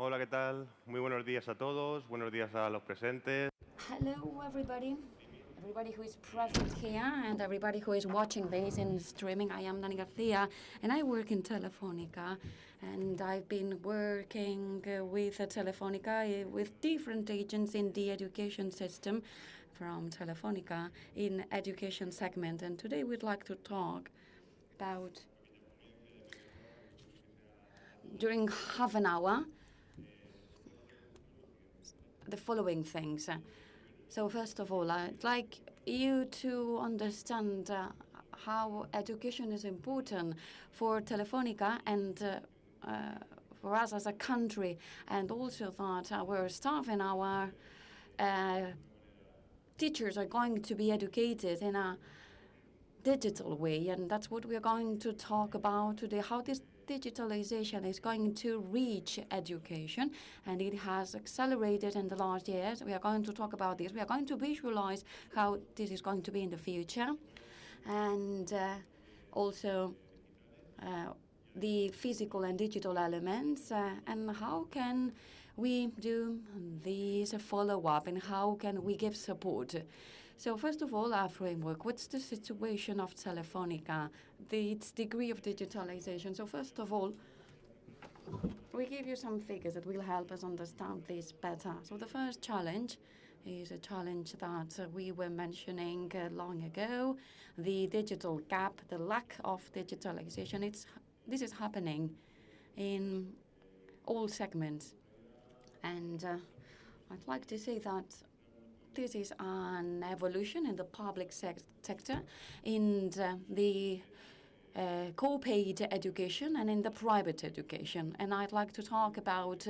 Hola, ¿qué tal? Muy buenos días a todos, buenos días a los presentes. Hello, everybody who is present here and everybody who is watching this in streaming. I am Dani Garcia and I work in Telefónica, and I've been working with Telefónica with different agents in the education system from Telefónica in education segment, and today we'd like to talk about during half an hour the following things. So first of all, I'd like you to understand how education is important for Telefónica and for us as a country, and also that our staff and our teachers are going to be educated in a digital way, and that's what we're going to talk about today, how this digitalization is going to reach education, and it has accelerated in the last years. We are going to talk about this. We are going to visualize how this is going to be in the future, and also the physical and digital elements, and how can we do these follow-up, and how can we give support. So first of all, our framework. What's the situation of Telefónica, its degree of digitalization? So first of all, we give you some figures that will help us understand this better. So the first challenge is a challenge that we were mentioning long ago, the digital gap, the lack of digitalization. This is happening in all segments. And I'd like to say that this is an evolution in the public sector, in the co-paid education and in the private education. And I'd like to talk about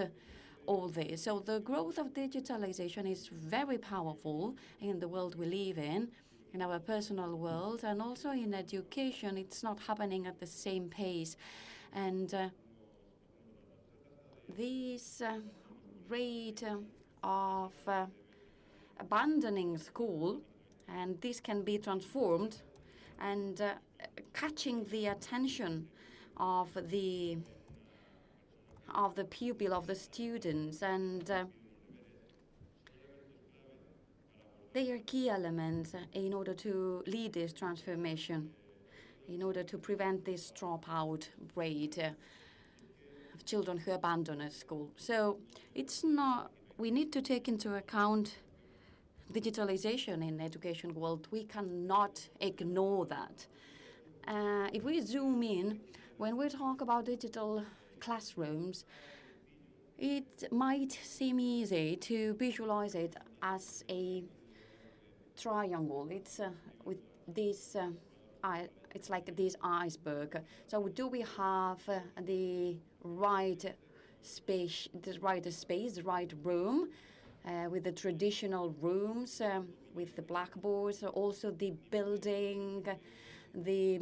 all this. So the growth of digitalization is very powerful in the world we live in our personal world, and also in education. It's not happening at the same pace. And this rate of abandoning school, and this can be transformed, and catching the attention of the pupil, of the students, and they are key elements in order to lead this transformation, in order to prevent this dropout rate of children who abandon school. So it's not, we need to take into account digitalization in education world. We cannot ignore that. If we zoom in, when we talk about digital classrooms, it might seem easy to visualize it as a triangle. It's with this. It's like this iceberg. So do we have the right space, the right room, with the traditional rooms, with the blackboards, also the building, this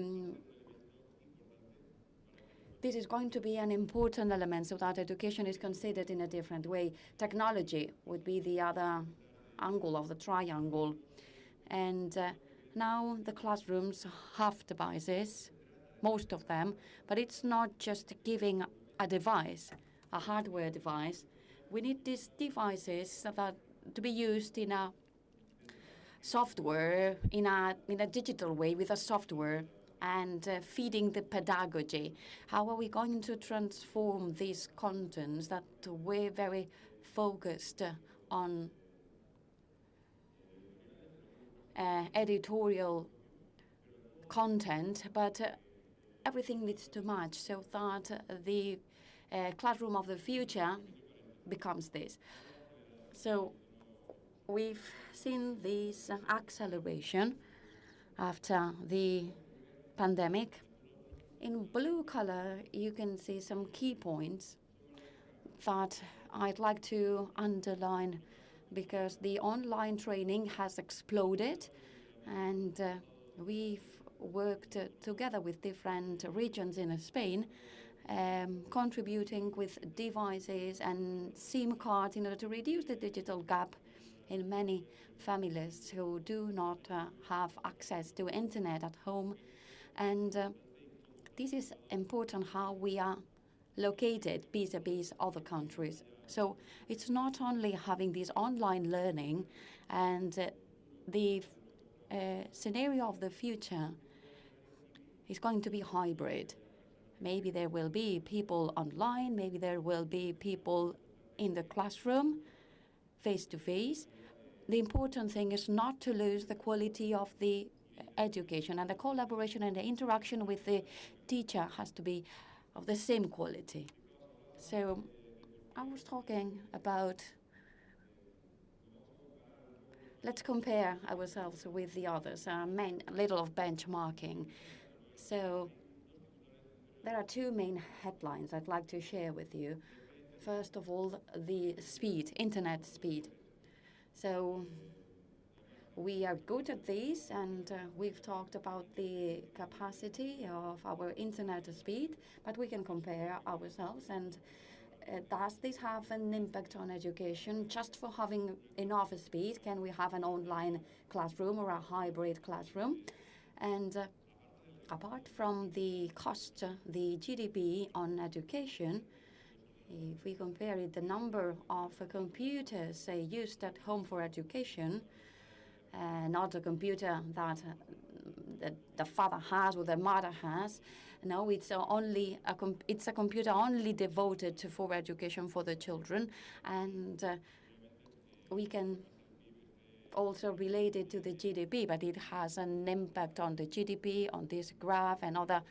is going to be an important element so that education is considered in a different way. Technology would be the other angle of the triangle. And now the classrooms have devices, most of them, but it's not just giving a device, a hardware device. We need these devices that to be used in a software, in a digital way with a software, and feeding the pedagogy. How are we going to transform these contents that we're very focused on editorial content, but everything needs to match so that the classroom of the future becomes this. So we've seen this acceleration after the pandemic. In blue color, you can see some key points that I'd like to underline, because the online training has exploded, and we've worked together with different regions in Spain, contributing with devices and SIM cards in order to reduce the digital gap in many families who do not have access to internet at home. And this is important, how we are located vis-a-vis other countries. So it's not only having this online learning, and the scenario of the future is going to be hybrid. Maybe there will be people online, maybe there will be people in the classroom, face to face. The important thing is not to lose the quality of the education, and the collaboration and the interaction with the teacher has to be of the same quality. So I was talking about, let's compare ourselves with the others, a little of benchmarking. So there are two main headlines I'd like to share with you. First of all, the speed, internet speed. So we are good at this, and we've talked about the capacity of our internet speed, but we can compare ourselves. And does this have an impact on education? Just for having enough speed, can we have an online classroom or a hybrid classroom? And apart from the cost, the GDP on education, if we compare it, the number of computers used at home for education, not a computer that the father has or the mother has. No, it's it's a computer only devoted for education for the children, and we can also relate it to the GDP, but it has an impact on the GDP on this graph, and other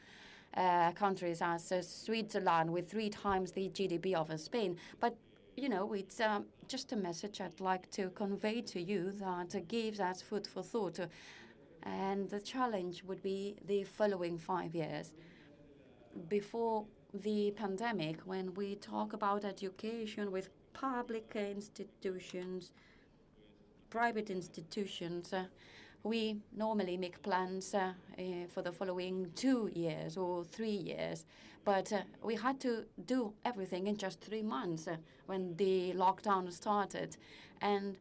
countries as Switzerland with 3 times the GDP of Spain. But you know, it's just a message I'd like to convey to you that gives us food for thought. And the challenge would be the following 5 years. Before the pandemic, when we talk about education with public institutions, private institutions, we normally make plans for the following 2 years or 3 years. But we had to do everything in just 3 months when the lockdown started. And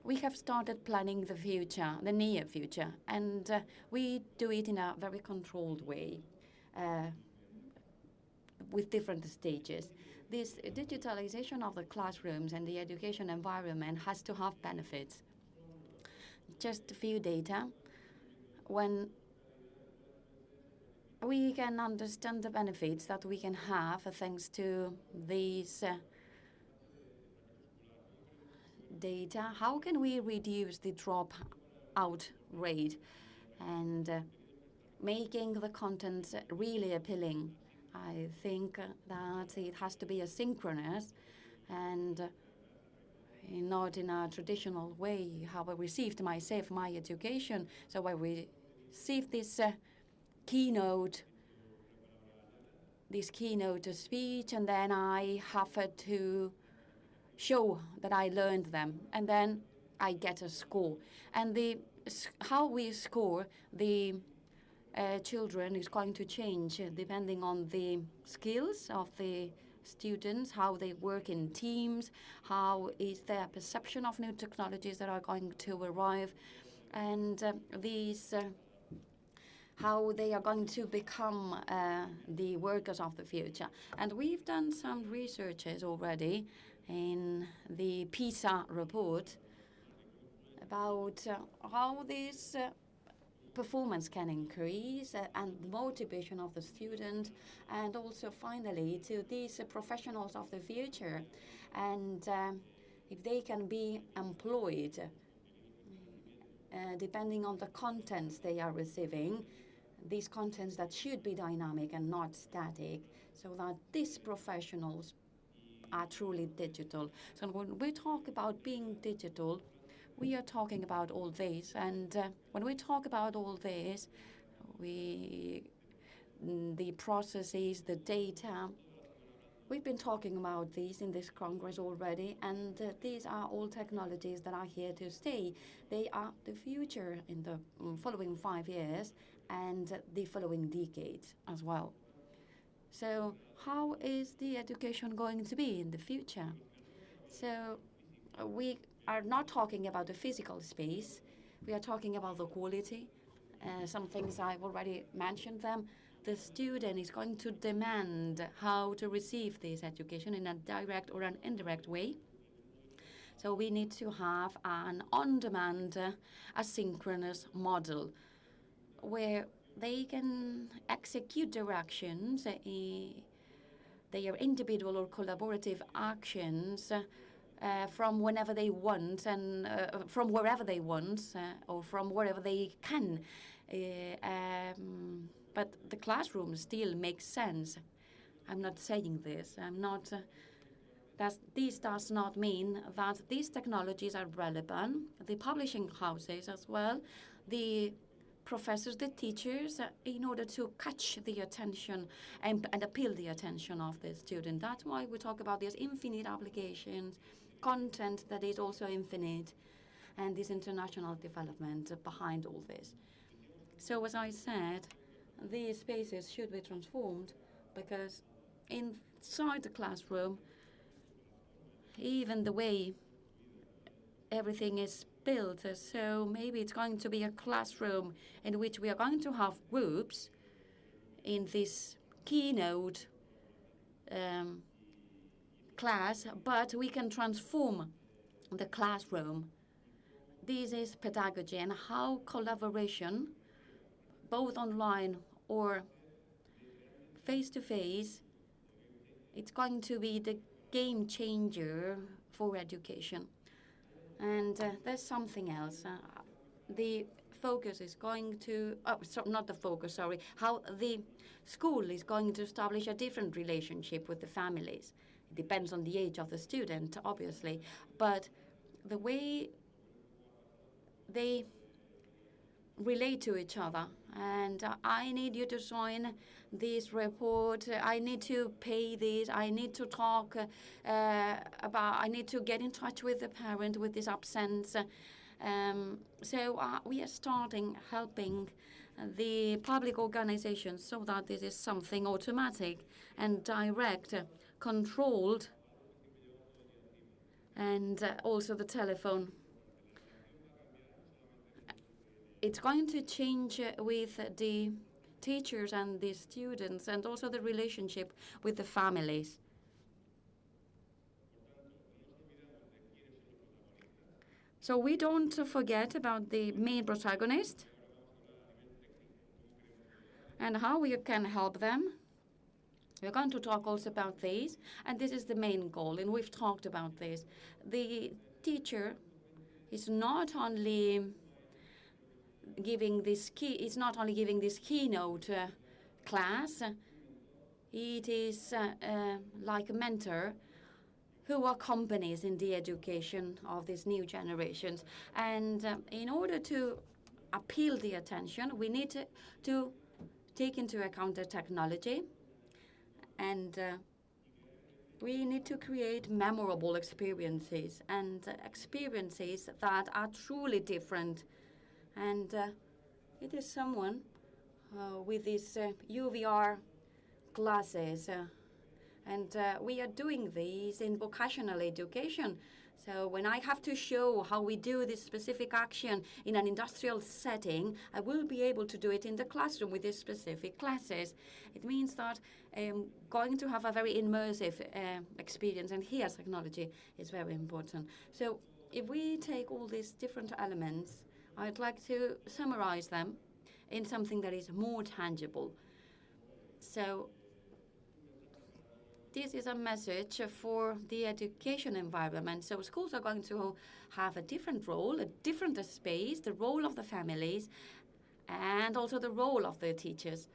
we have started planning the future, the near future. And we do it in a very controlled way with different stages. This digitalization of the classrooms and the education environment has to have benefits. Just a few data. When we can understand the benefits that we can have thanks to these data, how can we reduce the dropout rate and making the content really appealing? I think that it has to be asynchronous and not in a traditional way how I received my education. So I received this keynote speech, and then I have to show that I learned them, and then I get a score. And how we score the children is going to change depending on the skills of the students, how they work in teams, how is their perception of new technologies that are going to arrive, and how they are going to become the workers of the future. And we've done some researches already in the PISA report about how this performance can increase and the motivation of the student, and also finally to these professionals of the future, and if they can be employed depending on the contents they are receiving, these contents that should be dynamic and not static, so that these professionals are truly digital. So when we talk about being digital, we are talking about all this, and when we talk about all this, the processes, the data, we've been talking about these in this Congress already, and these are all technologies that are here to stay. They are the future in the following 5 years and the following decades as well. So how is the education going to be in the future? So we are not talking about the physical space. We are talking about the quality. Some things I've already mentioned them. the student is going to demand how to receive this education in a direct or an indirect way. So we need to have an on-demand asynchronous model where they can execute their actions, their individual or collaborative actions from whenever they want and from wherever they want or from wherever they can. But the classroom still makes sense. I'm not saying this. I'm not. This does not mean that these technologies are relevant. The publishing houses as well, the professors, the teachers, in order to catch the attention and appeal the attention of the student. That's why we talk about these infinite applications, content that is also infinite, and this international development behind all this. So as I said, these spaces should be transformed because inside the classroom, even the way everything is built, so maybe it's going to be a classroom in which we are going to have groups in this keynote class, but we can transform the classroom. This is pedagogy and how collaboration, both online or face-to-face, it's going to be the game changer for education. And there's something else. The focus is going to, not the focus, sorry, how the school is going to establish a different relationship with the families. It depends on the age of the student, obviously, but the way they relate to each other. And I need you to sign this report. I need to pay this. I need to talk I need to get in touch with the parent with this absence. So we are starting helping the public organizations so that this is something automatic and direct, controlled, and also the telephone. It's going to change with the teachers and the students and also the relationship with the families. So we don't forget about the main protagonist and how we can help them. We're going to talk also about this, and this is the main goal, and we've talked about this. The teacher is not only giving this keynote class. It is like a mentor who accompanies in the education of these new generations. And in order to appeal the attention, we need to take into account the technology, and we need to create memorable experiences and experiences that are truly different. And it is someone with these UVR glasses. And we are doing these in vocational education. So when I have to show how we do this specific action in an industrial setting, I will be able to do it in the classroom with these specific classes. It means that I'm going to have a very immersive experience, and here technology is very important. So if we take all these different elements, I'd like to summarize them in something that is more tangible. So this is a message for the education environment. So schools are going to have a different role, a different space, the role of the families, and also the role of the teachers.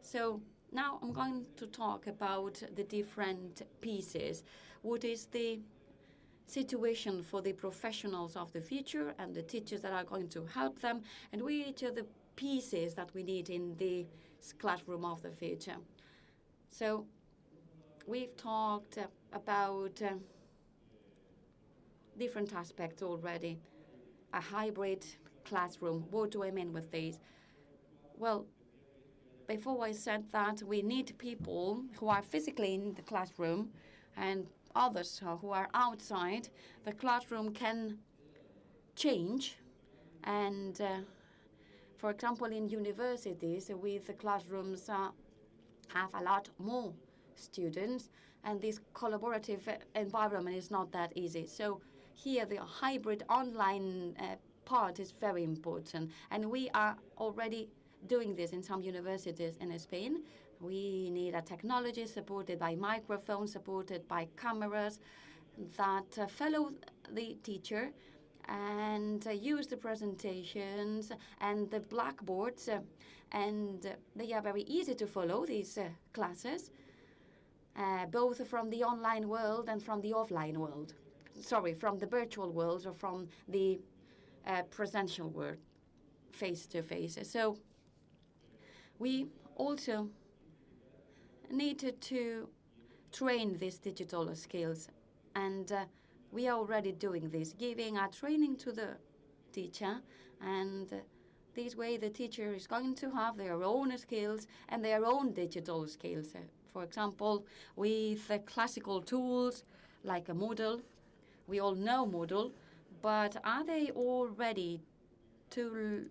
So now I'm going to talk about the different pieces. What is the situation for the professionals of the future and the teachers that are going to help them, and which are the pieces that we need in the classroom of the future. So we've talked about different aspects already. A hybrid classroom. What do I mean with this? Well, before I said that, we need people who are physically in the classroom and others who are outside. The classroom can change, and for example, in universities with the classrooms have a lot more students, and this collaborative environment is not that easy. So here the hybrid online part is very important, and we are already doing this in some universities in Spain. We need a technology supported by microphones, supported by cameras that follow the teacher and use the presentations and the blackboards, and they are very easy to follow, these classes, both from the online world and from the offline world. Sorry, from the virtual world or from the presential world, face-to-face. So we also needed to train these digital skills, and we are already doing this, giving a training to the teacher, and this way the teacher is going to have their own skills and their own digital skills. For example, with classical tools like a Moodle. We all know Moodle, but are they all ready to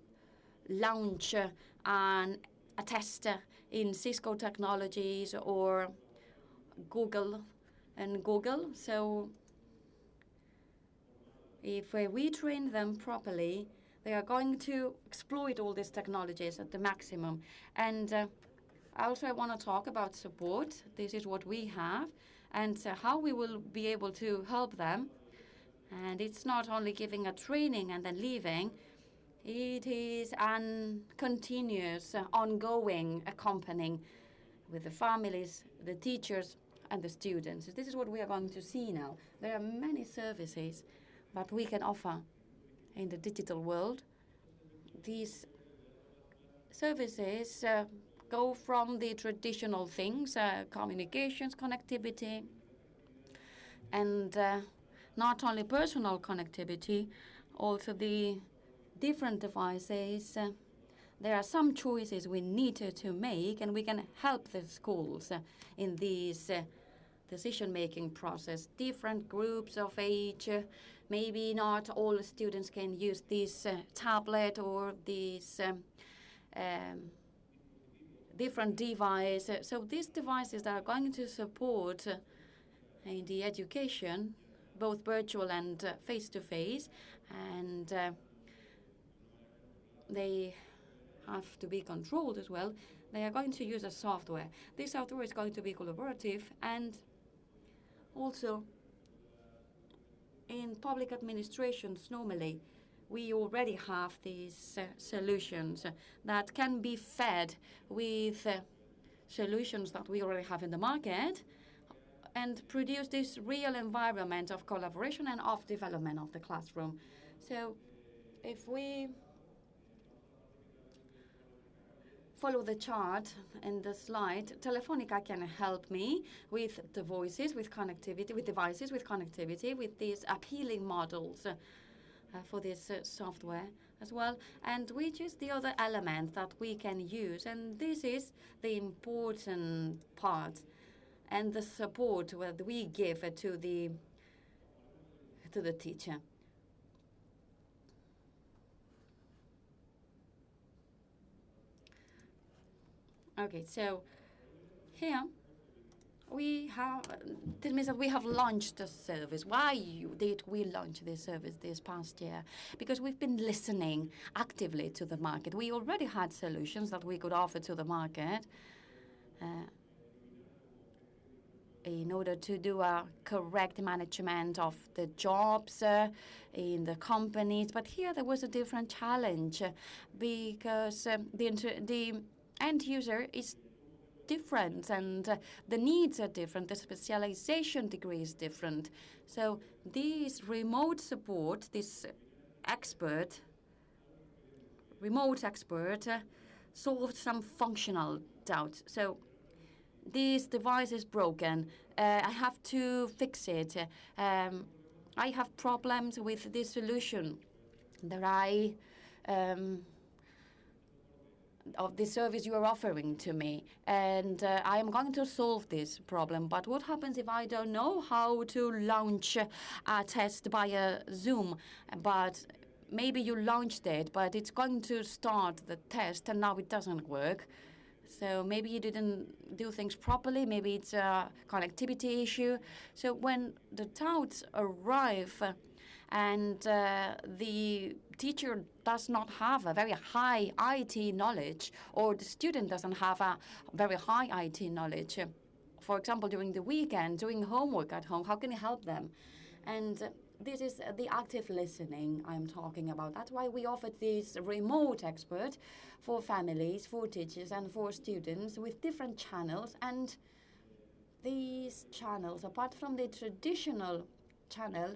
launch a test in Cisco Technologies or Google? So if we train them properly, they are going to exploit all these technologies at the maximum. And I want to talk about support. This is what we have, and how we will be able to help them. And it's not only giving a training and then leaving. It is a continuous, ongoing accompanying with the families, the teachers, and the students. This is what we are going to see now. There are many services that we can offer in the digital world. These services go from the traditional things, communications, connectivity, and not only personal connectivity, also the different devices. There are some choices we need to make, and we can help the schools in this decision-making process. Different groups of age, maybe not all students can use this tablet or this different device. So these devices that are going to support in the education, both virtual and face-to-face, and they have to be controlled as well. They are going to use a software. This software is going to be collaborative, and also in public administrations normally we already have these solutions that can be fed with solutions that we already have in the market and produce this real environment of collaboration and of development of the classroom. So if we follow the chart in the slide, Telefónica can help me with the voices, with connectivity, with devices, with connectivity, with these appealing models for this software as well, and which is the other element that we can use. And this is the important part and the support that we give to the teacher. Okay, so here we have, this means that we have launched the service. Why did we launch this service this past year? Because we've been listening actively to the market. We already had solutions that we could offer to the market in order to do a correct management of the jobs in the companies. But here there was a different challenge because the end user is different, and the needs are different, the specialization degree is different. So this remote support, this remote expert solved some functional doubts. So this device is broken, I have to fix it. I have problems with this solution that of the service you are offering to me, and I am going to solve this problem. But what happens if I don't know how to launch a test via Zoom? But maybe you launched it, but it's going to start the test and now it doesn't work. So maybe you didn't do things properly, maybe it's a connectivity issue. So when the doubts arrive and the teacher does not have a very high IT knowledge, or the student doesn't have a very high IT knowledge, for example, during the weekend, doing homework at home, how can you help them? And this is the active listening I'm talking about. That's why we offered this remote expert for families, for teachers, and for students with different channels. And these channels, apart from the traditional channel,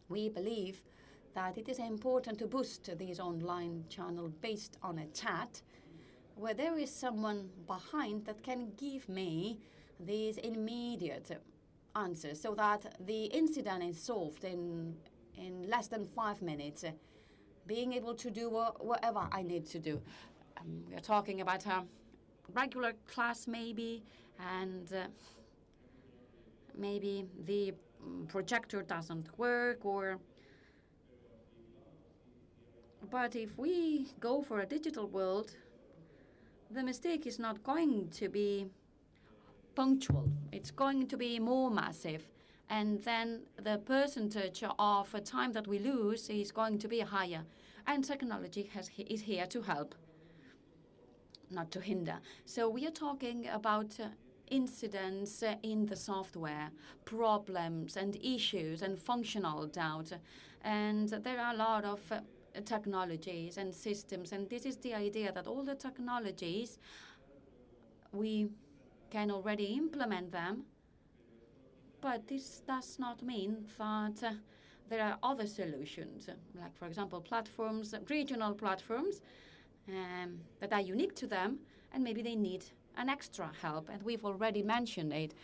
we believe that it is important to boost these online channels based on a chat where there is someone behind that can give me these immediate answers so that the incident is solved in less than 5 minutes, being able to do whatever I need to do. We are talking about a regular class maybe, and maybe the projector doesn't work, or but if we go for a digital world, the mistake is not going to be punctual. It's going to be more massive. And then the percentage of time that we lose is going to be higher. And technology is here to help, not to hinder. So we are talking about incidents in the software, problems and issues and functional doubt. And there are a lot of technologies and systems. And this is the idea that all the technologies, we can already implement them, but this does not mean that there are other solutions, like, for example, platforms, regional platforms that are unique to them, and maybe they need an extra help. And we've already mentioned it.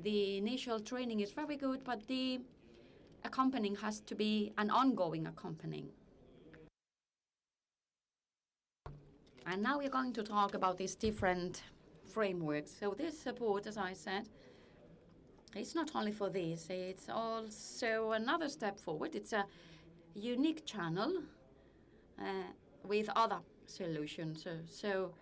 The initial training is very good, but the accompanying has to be an ongoing accompanying. And now we're going to talk about these different frameworks. So this support, as I said, it's not only for this, it's also another step forward. It's a unique channel with other solutions. So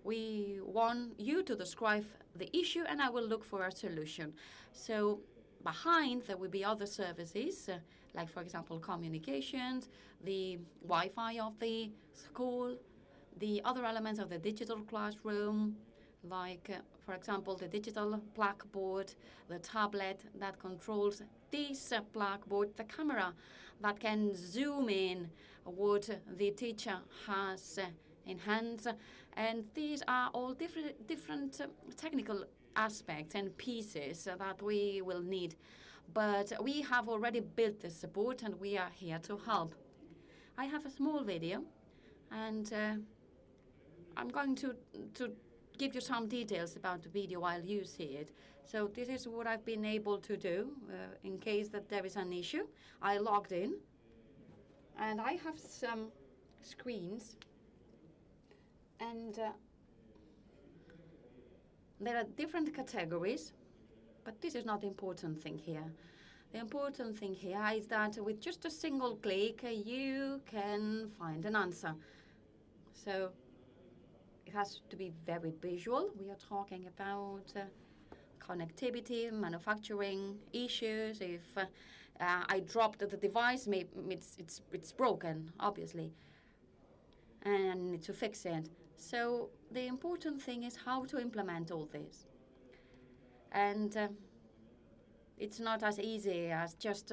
we want you to describe the issue and I will look for a solution. So behind there will be other services, like, for example, communications, the Wi-Fi of the school, the other elements of the digital classroom, like, for example, the digital blackboard, the tablet that controls this blackboard, the camera that can zoom in what the teacher has in hands. And these are all different technical aspects and pieces that we will need. But we have already built this support and we are here to help. I have a small video, and I'm going to give you some details about the video while you see it. So this is what I've been able to do in case that there is an issue. I logged in, and I have some screens, and there are different categories, but this is not the important thing here. The important thing here is that with just a single click, you can find an answer. So it has to be very visual. We are talking about connectivity, manufacturing issues. If I dropped the device, maybe it's broken, obviously, and I need to fix it. So the important thing is how to implement all this. And it's not as easy as just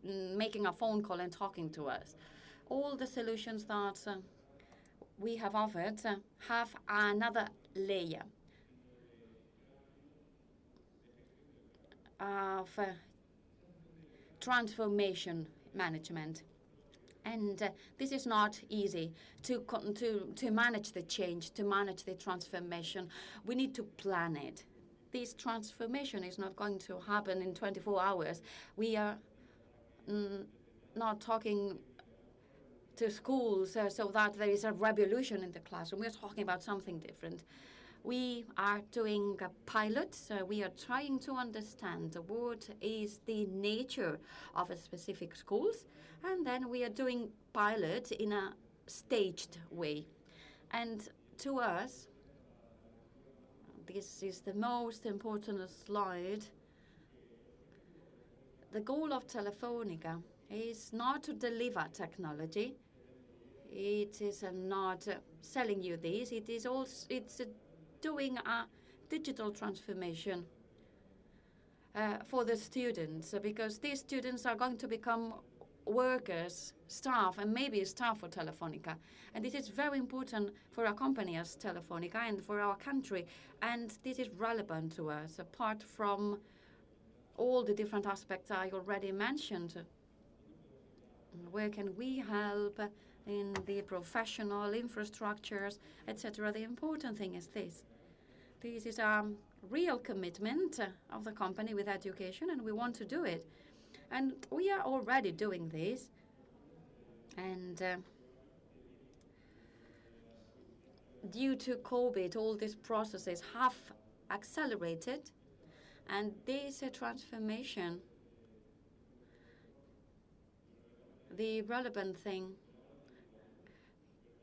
making a phone call and talking to us. All the solutions that we have offered have another layer of transformation management. And this is not easy to manage the change, to manage the transformation. We need to plan it. This transformation is not going to happen in 24 hours. We are not talking to schools so that there is a revolution in the classroom. We're talking about something different. We are doing a pilot, so we are trying to understand what is the nature of a specific schools, and then we are doing pilot in a staged way. And to us, this is the most important slide. The goal of Telefónica is not to deliver technology. It is not selling you this. It is also doing a digital transformation for the students, because these students are going to become workers, staff, and maybe staff for Telefónica. And this is very important for a company as Telefónica and for our country. And this is relevant to us, apart from all the different aspects I already mentioned. Where can we help in the professional infrastructures, etc.? The important thing is this. This is a real commitment of the company with education, and we want to do it. And we are already doing this. And due to COVID, all these processes have accelerated. And this transformation, the relevant thing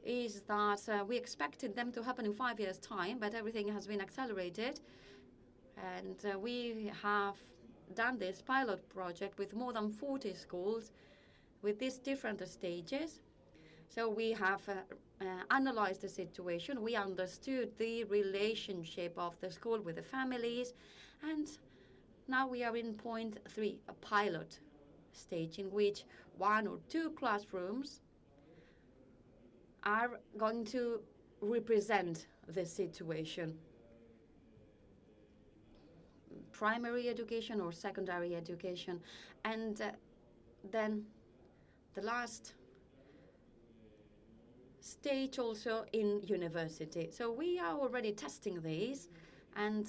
is that we expected them to happen in 5 years' time, but everything has been accelerated. And we have done this pilot project with more than 40 schools with these different stages. So we have analyzed the situation. We understood the relationship of the school with the families. And now we are in point 3, a pilot stage in which 1 or 2 classrooms are going to represent the situation. Primary education or secondary education. And then the last stage also in university. So we are already testing these, and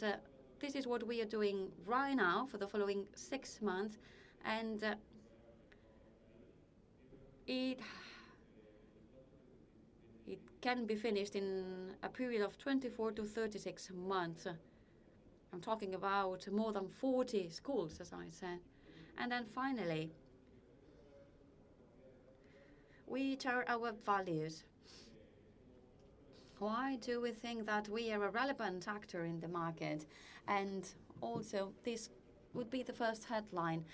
this is what we are doing right now for the following 6 months. And it can be finished in a period of 24 to 36 months. I'm talking about more than 40 schools, as I said. And then finally, which are our values? Why do we think that we are a relevant actor in the market? And also, this would be the first headline.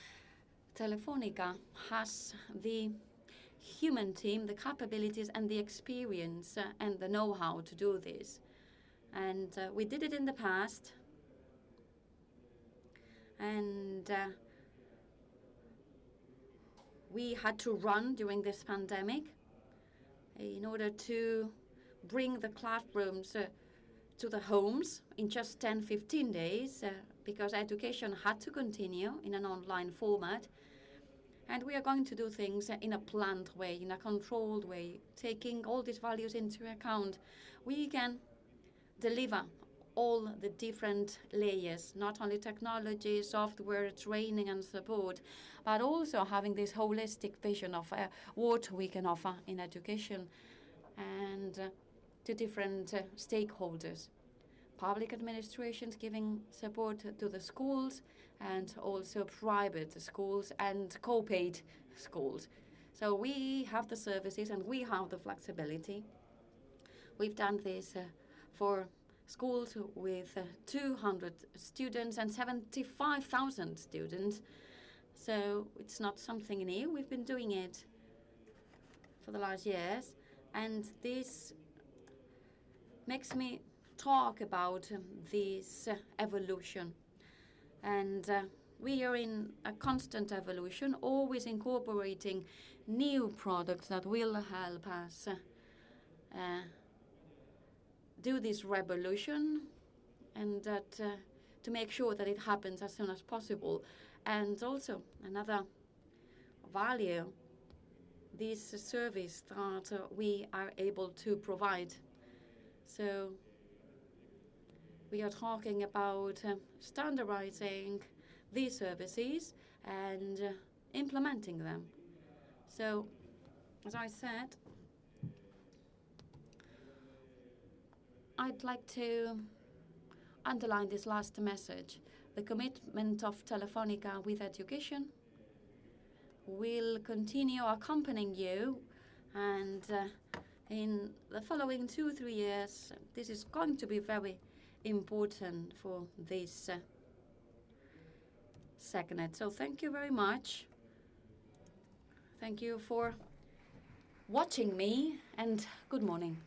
Telefónica has the human team, the capabilities and the experience and the know-how to do this. And we did it in the past. And we had to run during this pandemic in order to bring the classrooms to the homes in just 10-15 days because education had to continue in an online format. And we are going to do things in a planned way, in a controlled way, taking all these values into account. We can deliver all the different layers, not only technology, software, training and support, but also having this holistic vision of what we can offer in education and to different stakeholders. Public administrations giving support to the schools and also private schools and co-paid schools. So we have the services and we have the flexibility. We've done this for schools with 200 students and 75,000 students. So it's not something new. We've been doing it for the last years. And this makes me talk about this evolution. And we are in a constant evolution, always incorporating new products that will help us do this revolution and that to make sure that it happens as soon as possible. And also another value, this service that we are able to provide. So we are talking about standardizing these services and implementing them. So, as I said, I'd like to underline this last message. The commitment of Telefónica with education will continue accompanying you, and in the following 2-3 years, this is going to be very important for this segment. So thank you very much. Thank you for watching me, and good morning.